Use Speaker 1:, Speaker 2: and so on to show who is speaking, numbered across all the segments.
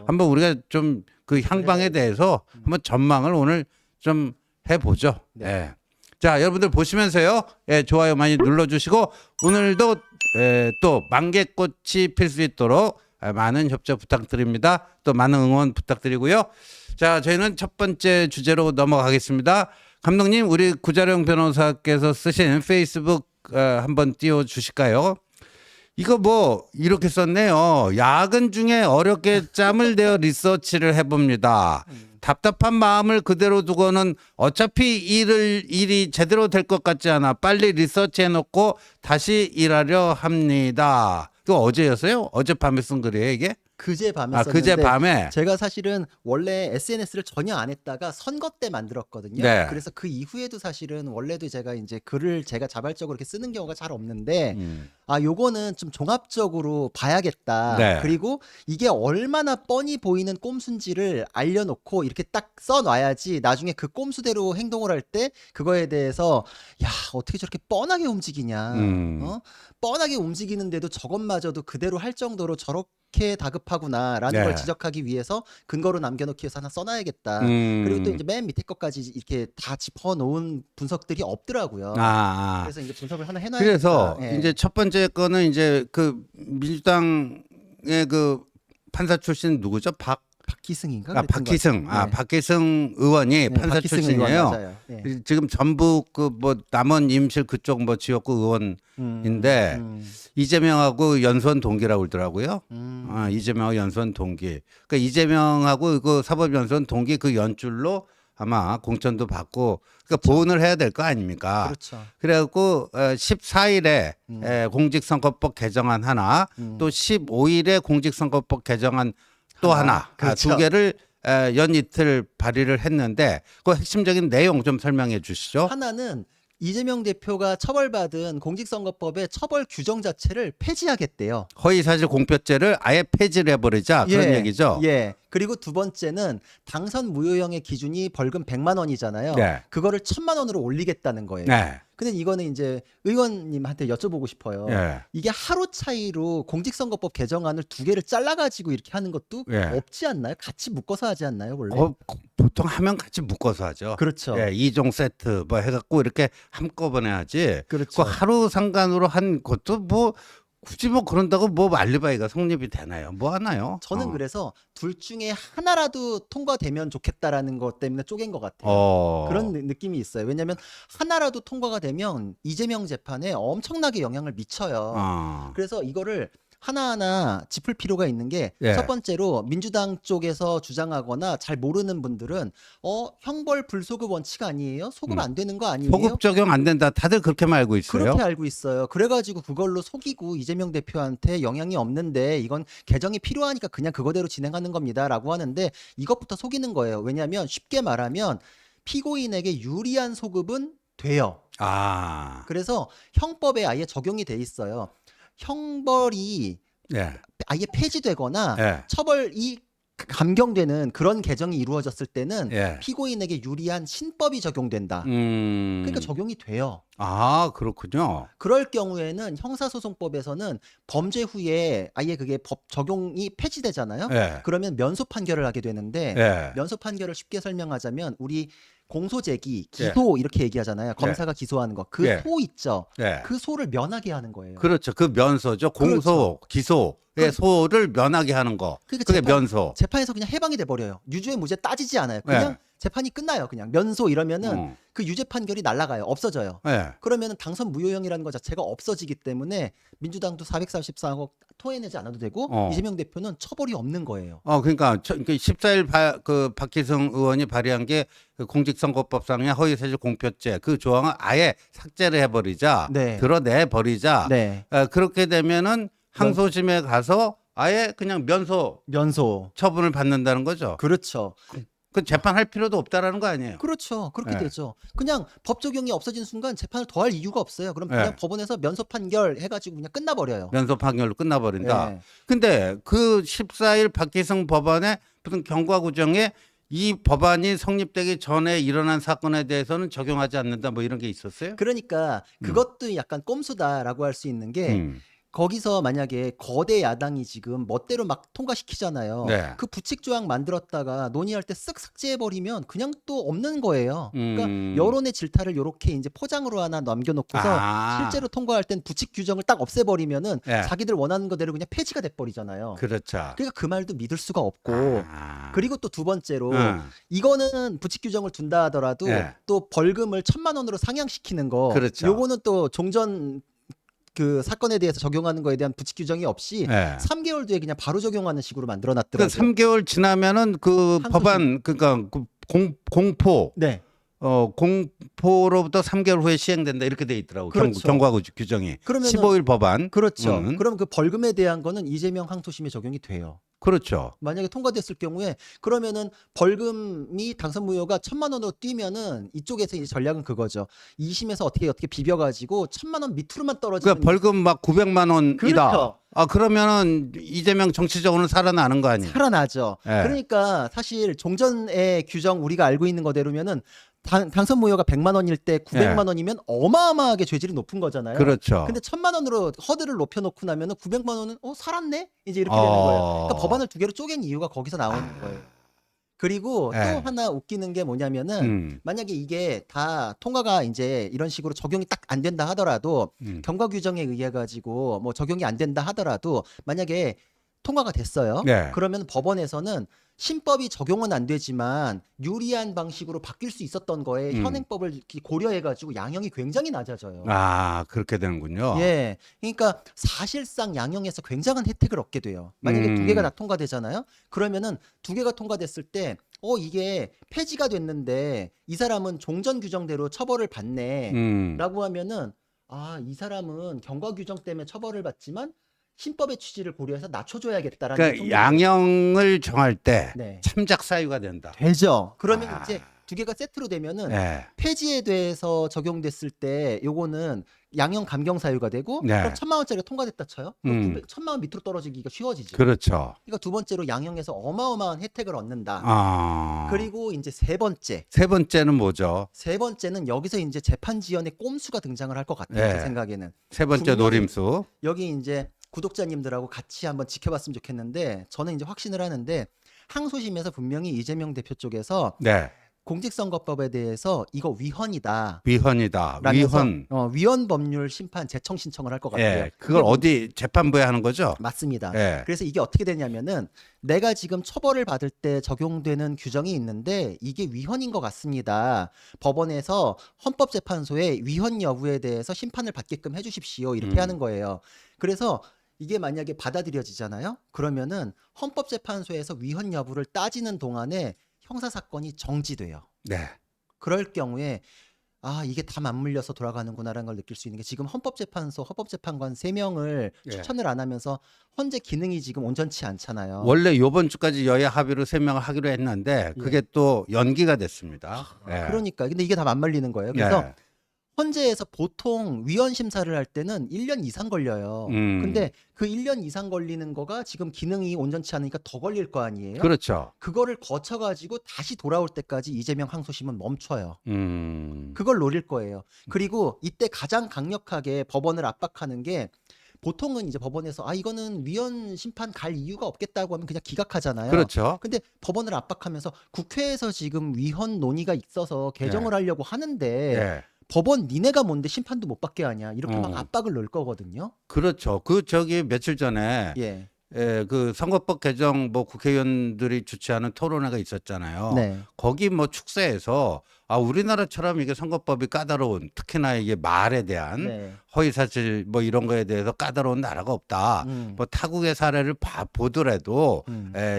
Speaker 1: 한번 우리가 좀 그 향방에 대해서 한번 전망을 오늘 좀 해보죠.
Speaker 2: 네.
Speaker 1: 예. 자, 여러분들 보시면서요. 예, 좋아요 많이 눌러주시고 오늘도 또 만개꽃이 필 수 있도록 많은 협조 부탁드립니다. 또 많은 응원 부탁드리고요. 자, 저희는 첫 번째 주제로 넘어가겠습니다. 감독님, 우리 구자룡 변호사께서 쓰신 페이스북 한번 띄워주실까요? 이거 뭐 이렇게 썼네요. 야근 중에 어렵게 짬을 내어 리서치를 해봅니다. 답답한 마음을 그대로 두고는 어차피 일이 제대로 될 것 같지 않아 빨리 리서치해놓고 다시 일하려 합니다. 이거 어제였어요? 어젯밤에 쓴 글이에요 이게?
Speaker 2: 그제 밤에
Speaker 1: 아,
Speaker 2: 썼는데
Speaker 1: 그제 밤에.
Speaker 2: 제가 사실은 원래 SNS를 전혀 안 했다가 선거 때 만들었거든요.
Speaker 1: 네.
Speaker 2: 그래서 그 이후에도 사실은 원래도 제가 이제 글을 제가 자발적으로 이렇게 쓰는 경우가 잘 없는데 아, 요거는 좀 종합적으로 봐야겠다.
Speaker 1: 네.
Speaker 2: 그리고 이게 얼마나 뻔히 보이는 꼼수인지를 알려놓고 이렇게 딱 써놔야지 나중에 그 꼼수대로 행동을 할 때 그거에 대해서 야, 어떻게 저렇게 뻔하게 움직이냐. 어? 뻔하게 움직이는데도 저것마저도 그대로 할 정도로 저렇게 다급하구나라는
Speaker 1: 네.
Speaker 2: 걸 지적하기 위해서 근거로 남겨놓기 위해서 하나 써놔야겠다. 그리고 또 이제 맨 밑에 것까지 이렇게 다 짚어놓은 분석들이 없더라고요. 그래서 이제 분석을 하나 해놔야겠다.
Speaker 1: 그래서
Speaker 2: 예.
Speaker 1: 이제 첫 번째 거는 이제 그 민주당의 그 판사 출신 누구죠?
Speaker 2: 박희승인가? 그랬던
Speaker 1: 박희승.
Speaker 2: 것 같아요.
Speaker 1: 박희승 의원이
Speaker 2: 네,
Speaker 1: 판사
Speaker 2: 박희승
Speaker 1: 출신이에요.
Speaker 2: 의원 맞아요. 네.
Speaker 1: 지금 전북 그 뭐 남원 임실 그쪽 뭐 지역구 의원인데 이재명하고 연수원 동기라고 그러더라고요. 이재명하고 연수원 동기. 그러니까 이재명하고 그 사법연수원 동기 그 연줄로 아마 공천도 받고 그러니까 보훈을 해야 될 거 아닙니까?
Speaker 2: 그렇죠.
Speaker 1: 그래갖고 14일에 공직선거법 개정안 하나 또 15일에 공직선거법 개정안 또 하나
Speaker 2: 그렇죠.
Speaker 1: 두 개를 연 이틀 발의를 했는데 그 핵심적인 내용 좀 설명해 주시죠.
Speaker 2: 하나는 이재명 대표가 처벌받은 공직선거법의 처벌 규정 자체를 폐지하겠대요.
Speaker 1: 허위사실 공표죄를 아예 폐지를 해버리자 그런 얘기죠.
Speaker 2: 예. 그리고 두 번째는 당선 무효형의 기준이 벌금 100만 원이잖아요.
Speaker 1: 네.
Speaker 2: 그거를 1000만 원으로 올리겠다는 거예요.
Speaker 1: 네.
Speaker 2: 근데 이거는 이제 의원님한테 여쭤보고 싶어요.
Speaker 1: 예.
Speaker 2: 이게 하루 차이로 공직선거법 개정안을 두 개를 잘라가지고 이렇게 하는 것도
Speaker 1: 예.
Speaker 2: 없지 않나요? 같이 묶어서 하지 않나요, 원래?
Speaker 1: 보통 하면 같이 묶어서 하죠.
Speaker 2: 그렇죠.
Speaker 1: 예, 2종 세트 뭐 해갖고 이렇게 한꺼번에 하지.
Speaker 2: 그렇죠.
Speaker 1: 그 하루 상관으로 한 것도 뭐 굳이 뭐 그런다고 뭐 알리바이가 성립이 되나요? 뭐 하나요?
Speaker 2: 저는 그래서 둘 중에 하나라도 통과되면 좋겠다라는 것 때문에 쪼갠 것 같아요. 그런 느낌이 있어요. 왜냐하면 하나라도 통과가 되면 이재명 재판에 엄청나게 영향을 미쳐요. 그래서 이거를 하나하나 짚을 필요가 있는 게 첫
Speaker 1: 예.
Speaker 2: 번째로 민주당 쪽에서 주장하거나 잘 모르는 분들은 형벌 불소급 원칙 아니에요? 소급 안 되는 거 아니에요?
Speaker 1: 소급 적용 안 된다. 다들 그렇게만 알고 있어요.
Speaker 2: 그렇게 알고 있어요. 그래가지고 그걸로 속이고 이재명 대표한테 영향이 없는데 이건 개정이 필요하니까 그냥 그거대로 진행하는 겁니다라고 하는데 이것부터 속이는 거예요. 왜냐하면 쉽게 말하면 피고인에게 유리한 소급은 돼요. 그래서 형법에 아예 적용이 돼 있어요. 형벌이
Speaker 1: 예.
Speaker 2: 아예 폐지되거나
Speaker 1: 예.
Speaker 2: 처벌이 감경되는 그런 개정이 이루어졌을 때는
Speaker 1: 예.
Speaker 2: 피고인에게 유리한 신법이 적용된다. 그러니까 적용이 돼요.
Speaker 1: 그렇군요.
Speaker 2: 그럴 경우에는 형사소송법에서는 범죄 후에 아예 그게 법 적용이 폐지되잖아요.
Speaker 1: 예.
Speaker 2: 그러면 면소 판결을 하게 되는데
Speaker 1: 예.
Speaker 2: 면소 판결을 쉽게 설명하자면 우리 공소 제기, 기소 이렇게 얘기하잖아요. 검사가 기소하는 거. 그
Speaker 1: 예.
Speaker 2: 소 있죠.
Speaker 1: 예.
Speaker 2: 그 소를 면하게 하는 거예요.
Speaker 1: 그렇죠. 그 면소죠. 공소, 기소의 소를 면하게 하는 거.
Speaker 2: 그러니까
Speaker 1: 그게 면소.
Speaker 2: 재판에서 그냥 해방이 돼 버려요. 유죄 무죄 따지지 않아요. 그냥
Speaker 1: 네.
Speaker 2: 재판이 끝나요. 그냥 면소 이러면은 그 유죄 판결이 날아가요. 없어져요.
Speaker 1: 예.
Speaker 2: 그러면은 당선 무효형이라는 것 자체가 없어지기 때문에 민주당도 434억 토해내지 않아도 되고 이재명 대표는 처벌이 없는 거예요.
Speaker 1: 그러니까 14일 그 박희승 의원이 발의한 게 그 공직선거법상의 허위사실 공표죄 그 조항을 아예 삭제를 해버리자,
Speaker 2: 네.
Speaker 1: 드러내 버리자.
Speaker 2: 네.
Speaker 1: 그렇게 되면은 항소심에 가서 아예 그냥 면소 처분을 받는다는 거죠.
Speaker 2: 그렇죠.
Speaker 1: 그 재판할 필요도 없다라는 거 아니에요?
Speaker 2: 그렇죠. 그렇게
Speaker 1: 네.
Speaker 2: 되죠. 그냥 법 적용이 없어진 순간 재판을 더 할 이유가 없어요. 그럼 그냥
Speaker 1: 네.
Speaker 2: 법원에서 면소 판결 해가지고 그냥 끝나버려요.
Speaker 1: 면소 판결로 끝나버린다.
Speaker 2: 네.
Speaker 1: 근데 그 14일 박희승 법안에 무슨 경과구정에 이 법안이 성립되기 전에 일어난 사건에 대해서는 적용하지 않는다 뭐 이런 게 있었어요?
Speaker 2: 그러니까 그것도 약간 꼼수다라고 할 수 있는 게 거기서 만약에 거대 야당이 지금 멋대로 막 통과시키잖아요.
Speaker 1: 네.
Speaker 2: 그 부칙 조항 만들었다가 논의할 때 쓱 삭제해버리면 그냥 또 없는 거예요. 그러니까 여론의 질타를 이렇게 이제 포장으로 하나 남겨놓고서
Speaker 1: 아.
Speaker 2: 실제로 통과할 땐 부칙 규정을 딱 없애버리면은
Speaker 1: 네.
Speaker 2: 자기들 원하는 거대로 그냥 폐지가 돼버리잖아요.
Speaker 1: 그렇죠.
Speaker 2: 그러니까 그 말도 믿을 수가 없고
Speaker 1: 아.
Speaker 2: 그리고 또 두 번째로
Speaker 1: 응.
Speaker 2: 이거는 부칙 규정을 둔다 하더라도
Speaker 1: 예.
Speaker 2: 또 벌금을 1,000만 원으로 상향시키는 거
Speaker 1: 그렇죠.
Speaker 2: 요거는 또 종전 그 사건에 대해서 적용하는 거에 대한 부칙 규정이 없이
Speaker 1: 예.
Speaker 2: 3개월 뒤에 그냥 바로 적용하는 식으로
Speaker 1: 그
Speaker 2: 만들어놨더라고요.
Speaker 1: 3개월 지나면은 그
Speaker 2: 항소심.
Speaker 1: 법안 그러니까 그 공포
Speaker 2: 네,
Speaker 1: 공포로부터 3개월 후에 시행된다 이렇게 돼 있더라고.
Speaker 2: 그렇죠.
Speaker 1: 경과구 규정이.
Speaker 2: 그러면은
Speaker 1: 15일 법안.
Speaker 2: 그렇죠. 그럼 그 벌금에 대한 거는 이재명 항소심에 적용이 돼요.
Speaker 1: 그렇죠.
Speaker 2: 만약에 통과됐을 경우에 그러면은 벌금이 당선 무효가 1,000만 원으로 뛰면은 이쪽에서 이제 전략은 그거죠. 2심에서 어떻게 비벼가지고 1,000만 원 밑으로만 떨어지는.
Speaker 1: 그러니까 벌금 막 900만 원이다.
Speaker 2: 그렇죠.
Speaker 1: 아 그러면은 이재명 정치적으로는 살아나는 거 아니에요?
Speaker 2: 살아나죠.
Speaker 1: 예.
Speaker 2: 그러니까 사실 종전의 규정 우리가 알고 있는 거대로면은 당선 무효가 100만 원일 때 900만 원이면 어마어마하게 죄질이 높은 거잖아요.
Speaker 1: 그렇죠.
Speaker 2: 근데 1,000만 원으로 허들을 높여놓고 나면은 900만 원은 살았네 이제 이렇게 되는 거예요. 그러니까 법안을 두 개로 쪼갠 이유가 거기서 나오는 거예요. 그리고 또
Speaker 1: 예.
Speaker 2: 하나 웃기는 게 뭐냐면은 만약에 이게 다 통과가 이제 이런 식으로 적용이 딱 안 된다 하더라도 경과 규정에 의해 가지고 뭐 적용이 안 된다 하더라도 만약에 통과가 됐어요.
Speaker 1: 네.
Speaker 2: 그러면 법원에서는 신법이 적용은 안 되지만 유리한 방식으로 바뀔 수 있었던 거에 현행법을 이렇게 고려해가지고 양형이 굉장히 낮아져요.
Speaker 1: 아 그렇게 되는군요.
Speaker 2: 예, 그러니까 사실상 양형에서 굉장한 혜택을 얻게 돼요. 만약에 두 개가 다 통과되잖아요. 그러면은 두 개가 통과됐을 때, 이게 폐지가 됐는데 이 사람은 종전 규정대로 처벌을 받네라고 하면은 이 사람은 경과 규정 때문에 처벌을 받지만 신법의 취지를 고려해서 낮춰줘야겠다라는
Speaker 1: 그러니까
Speaker 2: 게
Speaker 1: 양형을 정할 때
Speaker 2: 네.
Speaker 1: 참작 사유가 된다.
Speaker 2: 되죠. 그러면 이제 두 개가 세트로 되면은
Speaker 1: 네.
Speaker 2: 폐지에 대해서 적용됐을 때 요거는 양형 감경 사유가 되고
Speaker 1: 네.
Speaker 2: 그럼 1,000만 원짜리가 통과됐다 쳐요. 그럼 1,000만 원 밑으로 떨어지기가 쉬워지죠.
Speaker 1: 그렇죠.
Speaker 2: 그러니까 두 번째로 양형에서 어마어마한 혜택을 얻는다. 그리고 이제 세
Speaker 1: 번째는 뭐죠?
Speaker 2: 세 번째는 여기서 이제 재판 지연의 꼼수가 등장을 할 것 같아요.
Speaker 1: 네.
Speaker 2: 제 생각에는.
Speaker 1: 세 번째
Speaker 2: 분명히
Speaker 1: 노림수.
Speaker 2: 여기 이제 구독자님들하고 같이 한번 지켜봤으면 좋겠는데 저는 이제 확신을 하는데 항소심에서 분명히 이재명 대표 쪽에서
Speaker 1: 네.
Speaker 2: 공직선거법에 대해서 이거 위헌이다.
Speaker 1: 위헌이다.
Speaker 2: 라면서
Speaker 1: 위헌.
Speaker 2: 위헌 법률 심판 재청 신청을 할 것 같아요.
Speaker 1: 예. 그걸 어디 재판부에 하는 거죠?
Speaker 2: 맞습니다.
Speaker 1: 예.
Speaker 2: 그래서 이게 어떻게 되냐면은 내가 지금 처벌을 받을 때 적용되는 규정이 있는데 이게 위헌인 것 같습니다. 법원에서 헌법재판소에 위헌 여부에 대해서 심판을 받게끔 해주십시오. 이렇게 하는 거예요. 그래서 이게 만약에 받아들여지잖아요. 그러면은 헌법재판소에서 위헌 여부를 따지는 동안에 형사사건이 정지돼요.
Speaker 1: 네.
Speaker 2: 그럴 경우에 이게 다 맞물려서 돌아가는구나라는 걸 느낄 수 있는 게 지금 헌법재판소, 헌법재판관 3명을
Speaker 1: 예.
Speaker 2: 추천을 안 하면서 헌재 기능이 지금 온전치 않잖아요.
Speaker 1: 원래 요번 주까지 여야 합의로 3명을 하기로 했는데 그게 또 연기가 됐습니다. 예.
Speaker 2: 그러니까 근데 이게 다 맞물리는 거예요. 그래서
Speaker 1: 예.
Speaker 2: 헌재에서 보통 위헌 심사를 할 때는 1년 이상 걸려요. 근데 그 1년 이상 걸리는 거가 지금 기능이 온전치 않으니까 더 걸릴 거 아니에요?
Speaker 1: 그렇죠.
Speaker 2: 그거를 거쳐가지고 다시 돌아올 때까지 이재명 항소심은 멈춰요.
Speaker 1: 음.
Speaker 2: 그걸 노릴 거예요. 그리고 이때 가장 강력하게 법원을 압박하는 게 보통은 이제 법원에서 이거는 위헌 심판 갈 이유가 없겠다고 하면 그냥 기각하잖아요.
Speaker 1: 그렇죠.
Speaker 2: 근데 법원을 압박하면서 국회에서 지금 위헌 논의가 있어서 개정을 하려고 하는데
Speaker 1: 예.
Speaker 2: 법원 니네가 뭔데 심판도 못 받게 하냐 이렇게 막
Speaker 1: 어.
Speaker 2: 압박을 넣을 거거든요.
Speaker 1: 그렇죠. 저기 며칠 전에
Speaker 2: 예.
Speaker 1: 그 선거법 개정 뭐 국회의원들이 주최하는 토론회가 있었잖아요.
Speaker 2: 네.
Speaker 1: 거기 뭐 축사에서 우리나라처럼 이게 선거법이 까다로운 특히나 이게 말에 대한
Speaker 2: 네.
Speaker 1: 허위사실 뭐 이런 거에 대해서 까다로운 나라가 없다. 뭐 타국의 사례를 보더라도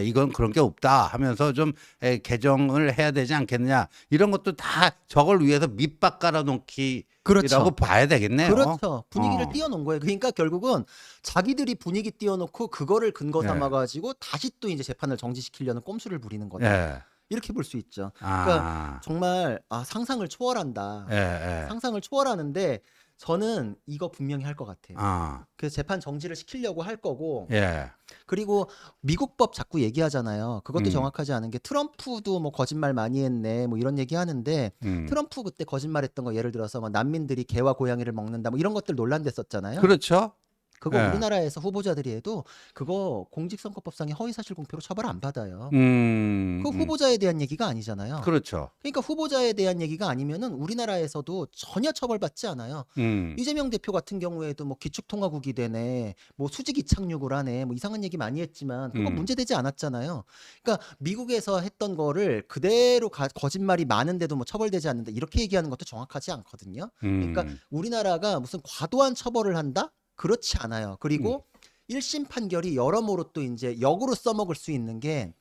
Speaker 1: 이건 그런 게 없다 하면서 좀 개정을 해야 되지 않겠느냐 이런 것도 다 저걸 위해서 밑밥 깔아놓기
Speaker 2: 그렇죠.
Speaker 1: 라고 봐야 되겠네요.
Speaker 2: 그렇죠. 분위기를 띄워놓은 거예요. 그러니까 결국은 자기들이 분위기 띄워놓고 그거를 근거 삼아가지고 다시 또 이제 재판을 정지시키려는 꼼수를 부리는 거다.
Speaker 1: 예.
Speaker 2: 이렇게 볼 수 있죠. 그러니까 정말 상상을 초월한다.
Speaker 1: 예.
Speaker 2: 상상을 초월하는데 저는 이거 분명히 할 것 같아요. 그래서 재판 정지를 시키려고 할 거고.
Speaker 1: 예.
Speaker 2: 그리고 미국법 자꾸 얘기하잖아요. 그것도 정확하지 않은 게 트럼프도 뭐 거짓말 많이 했네 뭐 이런 얘기 하는데 트럼프 그때 거짓말했던 거 예를 들어서 뭐 난민들이 개와 고양이를 먹는다 뭐 이런 것들 논란됐었잖아요.
Speaker 1: 그렇죠.
Speaker 2: 그거
Speaker 1: 예.
Speaker 2: 우리나라에서 후보자들이 해도 그거 공직선거법상의 허위사실 공표로 처벌 안 받아요. 그
Speaker 1: 음.
Speaker 2: 후보자에 대한 얘기가 아니잖아요.
Speaker 1: 그렇죠.
Speaker 2: 그러니까 후보자에 대한 얘기가 아니면은 우리나라에서도 전혀 처벌받지 않아요.
Speaker 1: 음.
Speaker 2: 이재명 대표 같은 경우에도 뭐 기축통화국이 되네, 뭐 수직 이착륙을 하네, 뭐 이상한 얘기 많이 했지만 그거
Speaker 1: 음.
Speaker 2: 문제되지 않았잖아요. 그러니까 미국에서 했던 거를 그대로 거짓말이 많은데도 뭐 처벌되지 않는다 이렇게 얘기하는 것도 정확하지 않거든요. 그러니까
Speaker 1: 음.
Speaker 2: 우리나라가 무슨 과도한 처벌을 한다? 그렇지 않아요.
Speaker 1: 음.
Speaker 2: 그리고 1심 판결이 여러모로 또 이제 역으로 써먹을 수 있는 게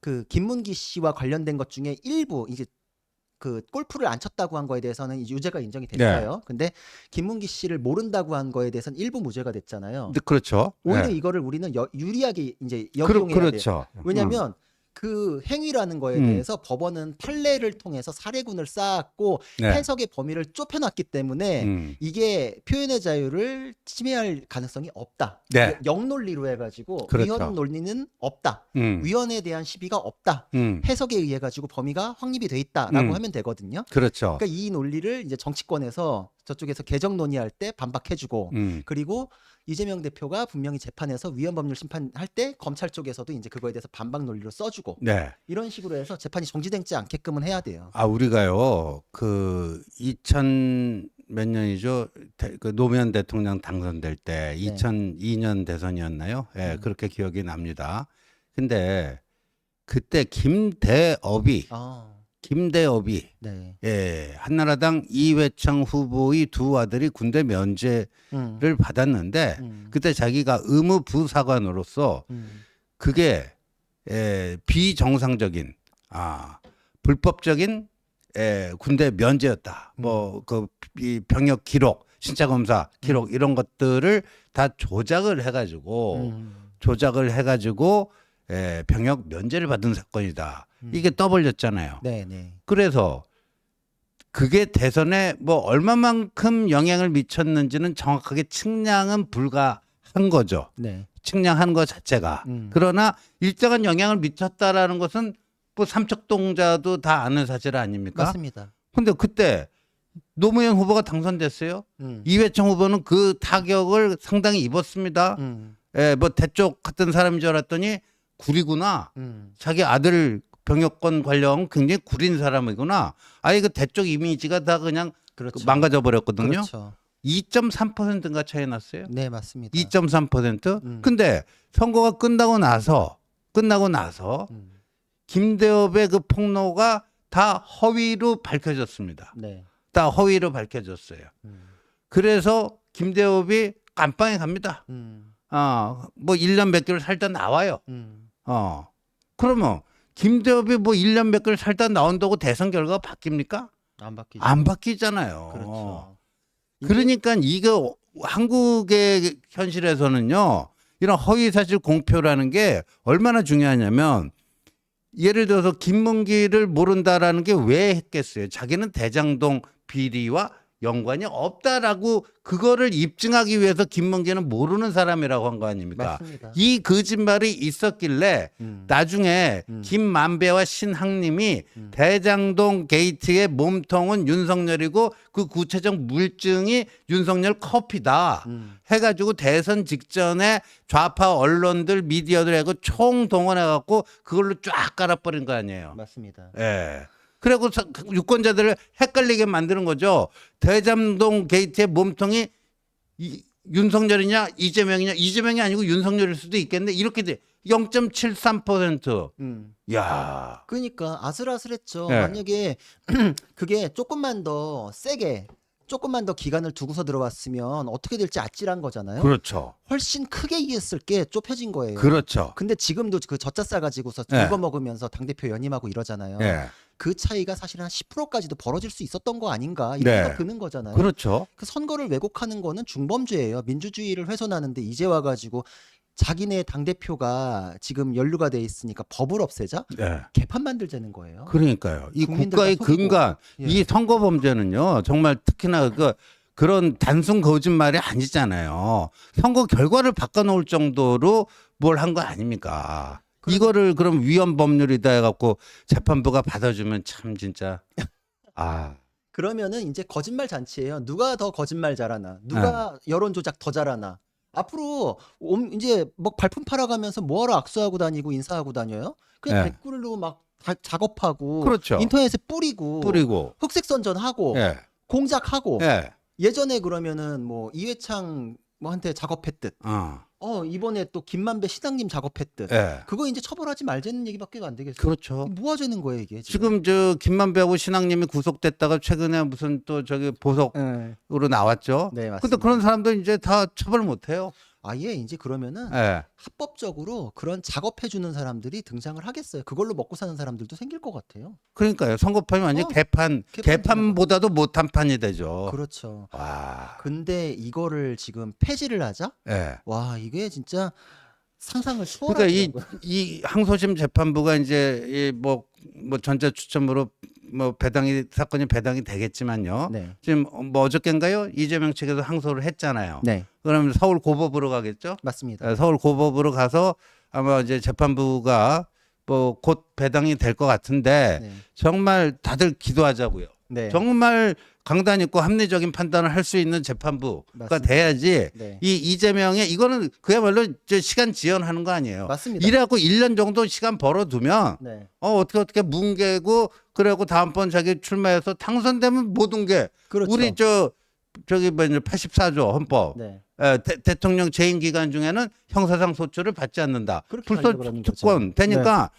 Speaker 2: 그 김문기 씨와 관련된 것 중에 일부 이제 그 골프를 안 쳤다고 한 거에 대해서는 이제 유죄가 인정이
Speaker 1: 네.
Speaker 2: 됐어요. 근데 김문기 씨를 모른다고 한 거에 대해서는 일부 무죄가 됐잖아요.
Speaker 1: 네, 그렇죠.
Speaker 2: 오히려
Speaker 1: 예.
Speaker 2: 이거를 우리는 유리하게 이제 역이용해야 돼요.
Speaker 1: 그렇죠.
Speaker 2: 왜냐하면 그 행위라는 거에
Speaker 1: 음.
Speaker 2: 대해서 법원은 판례를 통해서 사례군을 쌓았고
Speaker 1: 네.
Speaker 2: 해석의 범위를 좁혀놨기 때문에 이게 표현의 자유를 침해할 가능성이 없다.
Speaker 1: 네.
Speaker 2: 역논리로 해가지고
Speaker 1: 그렇죠.
Speaker 2: 위헌 논리는 없다.
Speaker 1: 음.
Speaker 2: 위헌에 대한 시비가 없다. 해석에 의해 가지고 범위가 확립이 돼 있다라고 하면 되거든요.
Speaker 1: 그렇죠.
Speaker 2: 그러니까 이 논리를 이제 정치권에서 저쪽에서 개정 논의할 때 반박해주고 그리고 이재명 대표가 분명히 재판에서 위헌 법률 심판할 때 검찰 쪽에서도 이제 그거에 대해서 반박 논리로 써주고
Speaker 1: 네.
Speaker 2: 이런 식으로 해서 재판이 정지되지 않게끔은 해야 돼요.
Speaker 1: 아, 우리가요, 그 2000 몇 년이죠? 그 노무현 대통령 당선될 때
Speaker 2: 네.
Speaker 1: 2002년 대선이었나요? 예, 그렇게 기억이 납니다. 근데 그때 김대업이
Speaker 2: 네.
Speaker 1: 예, 한나라당 이회창 후보의 두 아들이 군대 면제를 받았는데 그때 자기가 의무 부사관으로서 그게 비정상적인 불법적인 군대 면제였다. 뭐 그 병역 기록, 신차 검사 기록 이런 것들을 다 조작을 해가지고 병역 면제를 받은 사건이다. 이게 떠벌렸잖아요.
Speaker 2: 네, 네.
Speaker 1: 그래서 그게 대선에 뭐 얼마만큼 영향을 미쳤는지는 정확하게 측량은 불가한 거죠.
Speaker 2: 네.
Speaker 1: 측량한 것 자체가. 그러나 일정한 영향을 미쳤다라는 것은 뭐 삼척동자도 다 아는 사실 아닙니까?
Speaker 2: 맞습니다.
Speaker 1: 근데 그때 노무현 후보가 당선됐어요. 이회창 후보는 그 타격을 상당히 입었습니다. 예, 뭐 대쪽 같은 사람인 줄 알았더니 구리구나. 자기 아들 병역권 관련 굉장히 구린 사람이구나. 아예 그 대쪽 이미지가 다 그냥
Speaker 2: 그렇죠.
Speaker 1: 망가져 버렸거든요.
Speaker 2: 그렇죠.
Speaker 1: 2.3%인가 차이 났어요.
Speaker 2: 네, 맞습니다.
Speaker 1: 2.3%. 근데 선거가 끝나고 나서 김대엽의 그 폭로가 다 허위로 밝혀졌습니다.
Speaker 2: 네.
Speaker 1: 다 허위로 밝혀졌어요. 그래서 김대엽이 감방에 갑니다. 뭐 1년 몇 개월 살다 나와요. 그러면 김대엽이 뭐 1년 몇 개월 살다 나온다고 대선 결과가 바뀝니까?
Speaker 2: 안 바뀌죠.
Speaker 1: 안 바뀌잖아요.
Speaker 2: 그렇죠.
Speaker 1: 그러니까 이거 한국의 현실에서는요. 이런 허위사실 공표라는 게 얼마나 중요하냐면 예를 들어서 김문기를 모른다라는 게 왜 했겠어요? 자기는 대장동 비리와 연관이 없다라고 그거를 입증하기 위해서 김문기는 모르는 사람이라고 한 거 아닙니까?
Speaker 2: 맞습니다.
Speaker 1: 이 거짓말이 있었길래 나중에 김만배와 신학님이 대장동 게이트의 몸통은 윤석열이고 그 구체적 물증이 윤석열 커피다 해가지고 대선 직전에 좌파 언론들 미디어들 하고 총동원해갖고 그걸로 쫙 깔아버린 거 아니에요.
Speaker 2: 맞습니다.
Speaker 1: 예. 그리고 유권자들을 헷갈리게 만드는 거죠. 대장동 게이트의 몸통이 윤석열이냐 이재명이냐, 이재명이 아니고 윤석열일 수도 있겠는데 이렇게 돼. 0.73%. 야.
Speaker 2: 그러니까 아슬아슬했죠.
Speaker 1: 네.
Speaker 2: 만약에 그게 조금만 더 세게 조금만 더 기간을 두고서 들어왔으면 어떻게 될지 아찔한 거잖아요.
Speaker 1: 그렇죠.
Speaker 2: 훨씬 크게 이겼을 게 좁혀진 거예요.
Speaker 1: 그렇죠.
Speaker 2: 근데 지금도 그 젖자 가지고서
Speaker 1: 네.
Speaker 2: 긁어 먹으면서 당대표 연임하고 이러잖아요.
Speaker 1: 예.
Speaker 2: 그 차이가 사실 한 10%까지도 벌어질 수 있었던 거 아닌가 이런
Speaker 1: 네.
Speaker 2: 생각 드는 거잖아요.
Speaker 1: 그렇죠.
Speaker 2: 그 선거를 왜곡하는 거는 중범죄예요. 민주주의를 훼손하는데 이제 와가지고 자기네 당대표가 지금 연루가 돼 있으니까 법을 없애자?
Speaker 1: 예.
Speaker 2: 개판 만들자는 거예요.
Speaker 1: 그러니까요. 이
Speaker 2: 국민들
Speaker 1: 국가의
Speaker 2: 다 속이고.
Speaker 1: 근간,
Speaker 2: 예.
Speaker 1: 이 선거 범죄는요, 정말 특히나 그런 단순 거짓말이 아니잖아요. 선거 결과를 바꿔놓을 정도로 뭘 한 거 아닙니까? 이거를 그럼 위헌 법률이다 해갖고 재판부가 받아주면 참 진짜
Speaker 2: 그러면은 이제 거짓말 잔치예요. 누가 더 거짓말 잘하나? 누가 여론 조작 더 잘하나? 앞으로 이제 뭐 발품 팔아가면서 뭐하러 악수하고 다니고 인사하고 다녀요? 그냥
Speaker 1: 예.
Speaker 2: 댓글로 막 작업하고
Speaker 1: 그렇죠.
Speaker 2: 인터넷에 뿌리고 흑색 선전하고
Speaker 1: 예.
Speaker 2: 공작하고
Speaker 1: 예.
Speaker 2: 예전에 그러면은 뭐 이회창 뭐한테 작업했듯 이번에 또 김만배 시장님 작업했듯
Speaker 1: 예.
Speaker 2: 그거 이제 처벌하지 말자는 얘기밖에 안 되겠어요.
Speaker 1: 그렇죠.
Speaker 2: 뭐 하자는 거예요 이게 지금.
Speaker 1: 지금 저 김만배하고 신앙님이 구속됐다가 최근에 무슨 또 저기 보석으로 나왔죠.
Speaker 2: 네,
Speaker 1: 근데
Speaker 2: 맞습니다.
Speaker 1: 그런 사람들 이제 다 처벌 못 해요.
Speaker 2: 아예 이제 그러면은
Speaker 1: 예.
Speaker 2: 합법적으로 그런 작업해 주는 사람들이 등장을 하겠어요. 그걸로 먹고 사는 사람들도 생길 것 같아요.
Speaker 1: 그러니까요. 선거판이 완전
Speaker 2: 개판
Speaker 1: 개판보다도 못한 판이 되죠.
Speaker 2: 그렇죠.
Speaker 1: 와.
Speaker 2: 근데 이거를 지금 폐지를 하자?
Speaker 1: 예.
Speaker 2: 와, 이게 진짜 상상을
Speaker 1: 그러니까
Speaker 2: 초월하더라고요.
Speaker 1: 이 항소심 재판부가 이제 뭐 전자 추첨으로 뭐 사건이 배당이 되겠지만요.
Speaker 2: 네.
Speaker 1: 지금 뭐 어저께인가요? 이재명 측에서 항소를 했잖아요.
Speaker 2: 네.
Speaker 1: 그러면 서울 고법으로 가겠죠?
Speaker 2: 맞습니다.
Speaker 1: 서울 고법으로 가서 아마 이제 재판부가 뭐 곧 배당이 될 것 같은데
Speaker 2: 네.
Speaker 1: 정말 다들 기도하자고요.
Speaker 2: 네.
Speaker 1: 정말 강단 있고 합리적인 판단을 할 수 있는 재판부가
Speaker 2: 맞습니다.
Speaker 1: 돼야지
Speaker 2: 네.
Speaker 1: 이 이재명의 이거는 그야말로 이제 시간 지연하는 거 아니에요.
Speaker 2: 맞습니다.
Speaker 1: 이래갖고 1년 정도 시간 벌어두면
Speaker 2: 네.
Speaker 1: 어떻게 뭉개고 그래갖고 다음번 자기 출마해서 당선되면 모든 게
Speaker 2: 그렇죠.
Speaker 1: 우리 저기 뭐 84조 헌법
Speaker 2: 네.
Speaker 1: 대통령 재임 기간 중에는 형사상 소추를 받지 않는다.
Speaker 2: 그렇게 하려고 그러는 거죠.
Speaker 1: 불소특권 되니까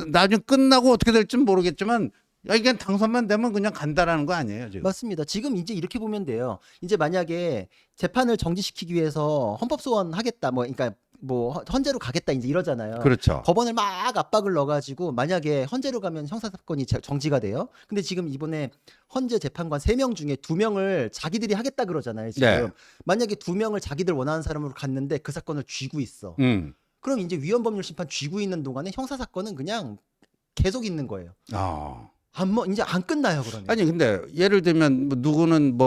Speaker 1: 나중에 끝나고 어떻게 될지 모르겠지만 이게 당선만 되면 그냥 간다라는 거 아니에요 지금.
Speaker 2: 맞습니다. 지금 이제 이렇게 보면 돼요. 이제 만약에 재판을 정지시키기 위해서 헌법 소원 하겠다, 뭐 그러니까 뭐 헌재로 가겠다 이제 이러잖아요.
Speaker 1: 그렇죠.
Speaker 2: 법원을 막 압박을 넣어가지고 만약에 헌재로 가면 형사사건이 정지가 돼요. 근데 지금 이번에 헌재 재판관 3명 중에 2명을 자기들이 하겠다 그러잖아요. 지금
Speaker 1: 네.
Speaker 2: 만약에 2명을 자기들 원하는 사람으로 갔는데 그 사건을 쥐고 있어. 그럼 이제 위헌법률 심판 쥐고 있는 동안에 형사사건은 그냥 계속 있는 거예요. 이제 안 끝나요 그러면.
Speaker 1: 아니 근데 예를 들면 뭐 누구는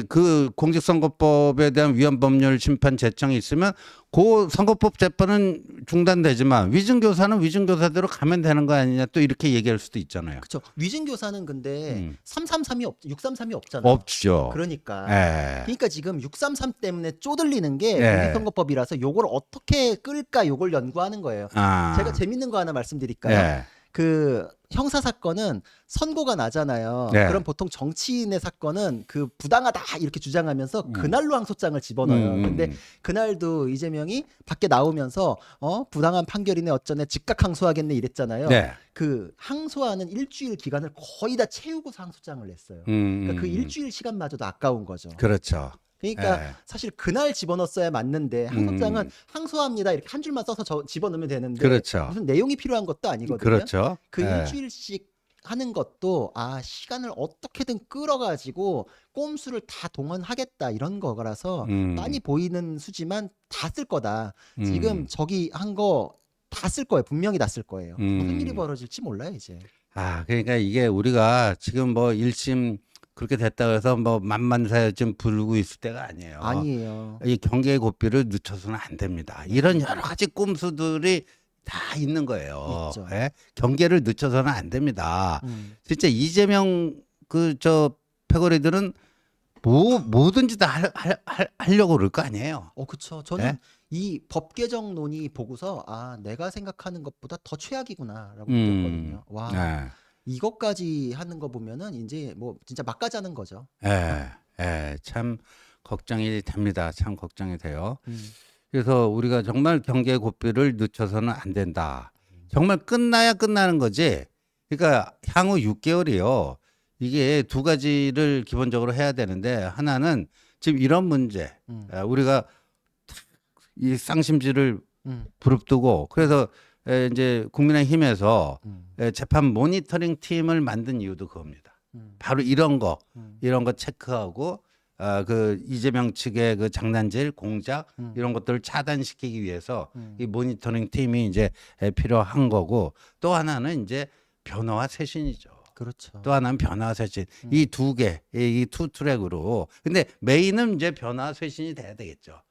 Speaker 1: 그 공직선거법에 대한 위헌법률 심판 제청이 있으면 그 선거법 재판은 중단되지만 위증교사는 위증교사대로 가면 되는 거 아니냐 또 이렇게 얘기할 수도 있잖아요.
Speaker 2: 그렇죠. 위증교사는 근데 633이 없잖아요.
Speaker 1: 없죠.
Speaker 2: 그러니까.
Speaker 1: 예.
Speaker 2: 그러니까 지금 633 때문에 쪼들리는 게
Speaker 1: 예.
Speaker 2: 공직선거법이라서 요걸 어떻게 끌까 요걸 연구하는 거예요. 제가 재밌는 거 하나 말씀드릴까요?
Speaker 1: 예.
Speaker 2: 그 형사 사건은 선고가 나잖아요.
Speaker 1: 네.
Speaker 2: 그럼 보통 정치인의 사건은 그 부당하다 이렇게 주장하면서 그날로 항소장을 집어넣어요. 근데 그날도 이재명이 밖에 나오면서 부당한 판결이네 어쩌네 즉각 항소하겠네 이랬잖아요.
Speaker 1: 네.
Speaker 2: 그 항소하는 일주일 기간을 거의 다 채우고서 항소장을 냈어요. 그러니까 그 일주일 시간마저도 아까운 거죠.
Speaker 1: 그렇죠.
Speaker 2: 그러니까
Speaker 1: 예.
Speaker 2: 사실 그날 집어넣었어야 맞는데 항소장은 항소합니다 이렇게 한 줄만 써서 집어넣으면 되는데
Speaker 1: 그렇죠.
Speaker 2: 무슨 내용이 필요한 것도 아니거든요.
Speaker 1: 그렇죠.
Speaker 2: 그
Speaker 1: 예.
Speaker 2: 일주일씩 하는 것도 시간을 어떻게든 끌어가지고 꼼수를 다 동원하겠다 이런 거라서 많이 보이는 수지만 다 쓸 거다. 지금 저기 한 거 다 쓸 거예요. 분명히 다 쓸 거예요. 무슨 일이 벌어질지 몰라요 이제.
Speaker 1: 그러니까 이게 우리가 지금 뭐 1심 그렇게 됐다고 해서 뭐 만만사에 좀 부르고 있을 때가 아니에요.
Speaker 2: 아니에요.
Speaker 1: 이 경계의 고삐를 늦춰서는 안 됩니다. 이런 여러 가지 꼼수들이 다 있는 거예요.
Speaker 2: 있죠.
Speaker 1: 예? 경계를 늦춰서는 안 됩니다.
Speaker 2: 진짜
Speaker 1: 이재명 패거리들은 뭐든지 다 하려고 그럴 거 아니에요.
Speaker 2: 그쵸. 저는
Speaker 1: 예?
Speaker 2: 이 법 개정 논의 보고서 내가 생각하는 것보다 더 최악이구나라고 느꼈거든요. 와.
Speaker 1: 예.
Speaker 2: 이것까지 하는 거 보면은 이제 뭐 진짜 막가자는 거죠.
Speaker 1: 참 걱정이 됩니다. 참 걱정이 돼요. 그래서 우리가 정말 경계의 고삐를 늦춰서는 안 된다. 정말 끝나야 끝나는 거지. 그러니까 향후 6개월이요. 이게 두 가지를 기본적으로 해야 되는데 하나는 지금 이런 문제. 우리가 이 쌍심지를 부릅뜨고 그래서 이제 국민의힘에서 재판 모니터링 팀을 만든 이유도 그겁니다. 바로 이런 거 체크하고 그 이재명 측의 그 장난질 공작 이런 것들을 차단시키기 위해서 이 모니터링 팀이 이제 필요한 거고 또 하나는 이제 변화와 쇄신이죠.
Speaker 2: 그렇죠.
Speaker 1: 또 하나는 변화와 쇄신. 이 두 개, 이 투 트랙으로. 근데 메인은 이제 변화와 쇄신이 돼야 되겠죠.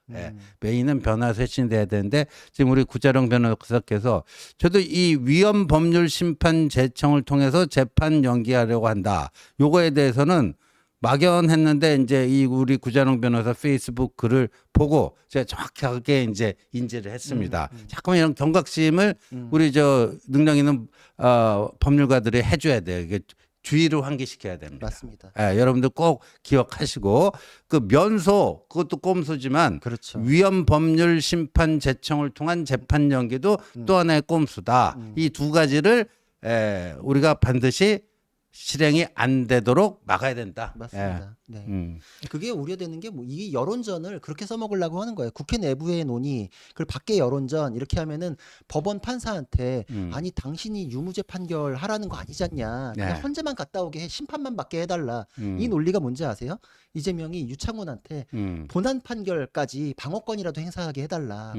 Speaker 1: 메인은 변화 쇄신이 돼야 되는데 지금 우리 구자룡 변호사께서 저도 이 위헌 법률 심판 제청을 통해서 재판 연기하려고 한다. 요거에 대해서는 막연했는데 이제 이 우리 구자룡 변호사 페이스북 글을 보고 제가 정확하게 이제 인지를 했습니다. 자꾸만 이런 경각심을 우리 저 능력 있는 법률가들이 해줘야 돼요. 이게 주의를 환기시켜야 됩니다.
Speaker 2: 맞습니다.
Speaker 1: 예, 여러분들 꼭 기억하시고 그 면소 그것도 꼼수지만
Speaker 2: 그렇죠.
Speaker 1: 위헌 법률 심판 제청을 통한 재판 연기도 또 하나의 꼼수다. 이 두 가지를 우리가 반드시 실행이 안 되도록 막아야 된다.
Speaker 2: 맞습니다. 네.
Speaker 1: 예.
Speaker 2: 그게 우려되는 게 뭐 이 여론전을 그렇게 써먹으려고 하는 거예요. 국회 내부의 논의, 그리고 밖의 여론전 이렇게 하면은 법원 판사한테 아니 당신이 유무죄 판결하라는 거 아니잖냐. 그냥
Speaker 1: 네.
Speaker 2: 헌재만 갔다 오게 해, 심판만 받게 해달라.
Speaker 1: 음.
Speaker 2: 이 논리가 뭔지 아세요? 이재명이 유창훈한테 본안 판결까지 방어권이라도 행사하게 해달라.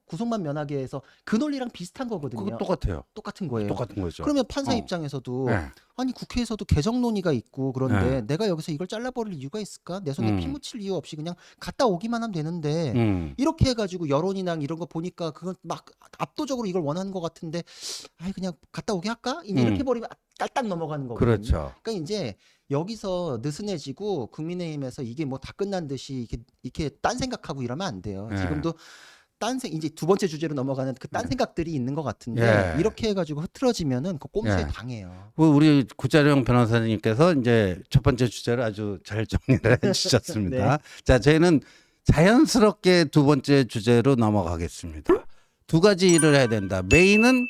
Speaker 2: 구속만 면하게 해서 그 논리랑 비슷한 거거든요.
Speaker 1: 그거 똑같아요.
Speaker 2: 똑같은 거예요.
Speaker 1: 똑같은 거죠.
Speaker 2: 그러면 판사
Speaker 1: 어.
Speaker 2: 입장에서도
Speaker 1: 네.
Speaker 2: 아니 국회에서도 개정 논의가 있고 그런데
Speaker 1: 네.
Speaker 2: 내가 여기서 이걸 잘라버릴 이유가 있을까? 내 손에 피 묻힐 이유 없이 그냥 갔다 오기만 하면 되는데 이렇게 해가지고 여론이랑 이런 거 보니까 그건 막 압도적으로 이걸 원하는 것 같은데 아이 그냥 갔다 오게 할까? 이제 이렇게 버리면 딸딱 넘어가는 거거든요.
Speaker 1: 그렇죠.
Speaker 2: 그러니까 이제 여기서 느슨해지고 국민의힘에서 이게 뭐 다 끝난 듯이 이렇게 딴 생각하고 이러면 안 돼요.
Speaker 1: 네.
Speaker 2: 지금도 이제 두 번째 주제로 넘어가는 그 딴 생각들이 있는 것 같은데
Speaker 1: 예.
Speaker 2: 이렇게 해가지고 흐트러지면은 그 꼼수에
Speaker 1: 예.
Speaker 2: 당해요.
Speaker 1: 우리 구자룡 변호사님께서 이제 첫 번째 주제를 아주 잘 정리를 해주셨습니다.
Speaker 2: 네.
Speaker 1: 자, 저희는 자연스럽게 두 번째 주제로 넘어가겠습니다. 두 가지 일을 해야 된다. 메인은